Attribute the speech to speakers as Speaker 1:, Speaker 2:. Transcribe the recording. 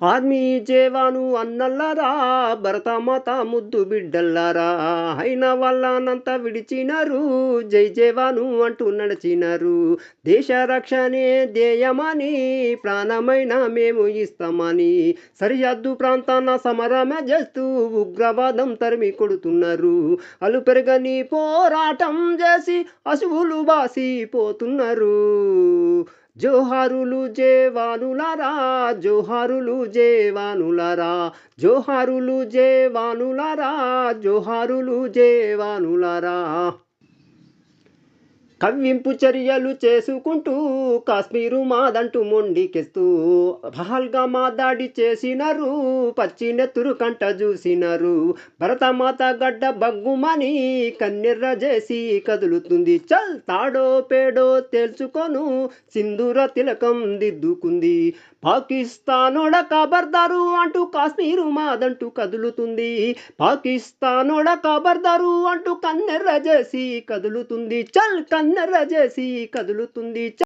Speaker 1: Army జేవాను అన్నల్లారా, Bharatmata ముద్దు బిడ్డల్లారా, అయిన వాళ్ళనంతా విడిచినారు, జై జవాను అంటూ నడిచినారు. దేశ రక్షణే ధ్యేయమని, ప్రాణమైన మేము ఇస్తామని, సరిహద్దు ప్రాంతాన సమరమ చేస్తూ ఉగ్రవాదం తరిమి కొడుతున్నారు. అలు పెరగని పోరాటం చేసి అసువులు బాసిపోతున్నారు. జోహారులు జేవానులారా, జోహారులు జేవానులారా, జోహారులు జేవానులారా, జోహారులు జేవానులారా. కవ్వింపు చర్యలు చేసుకుంటూ కాశ్మీరు మాదంటూ మొండికెస్తూ పహల్గామా దాడి చేసినారు, పచ్చి నెత్తురు కంట చూసినారు. భరతమాత గడ్డ బగ్గుమని కన్నెర్ర చేసి కదులుతుంది. చల్ తాడో పేడో తేల్చుకొను, సింధూర తిలకం దిద్దుకుంది. పాకిస్తానోడ ఖబర్దారు అంటూ కాశ్మీరు మాదంటూ కదులుతుంది. పాకిస్తానోడ ఖబర్దారు అంటూ కన్నెర్ర చేసి కదులుతుంది. చల్ కన్నెర్ర చేసి కదులుతుంది.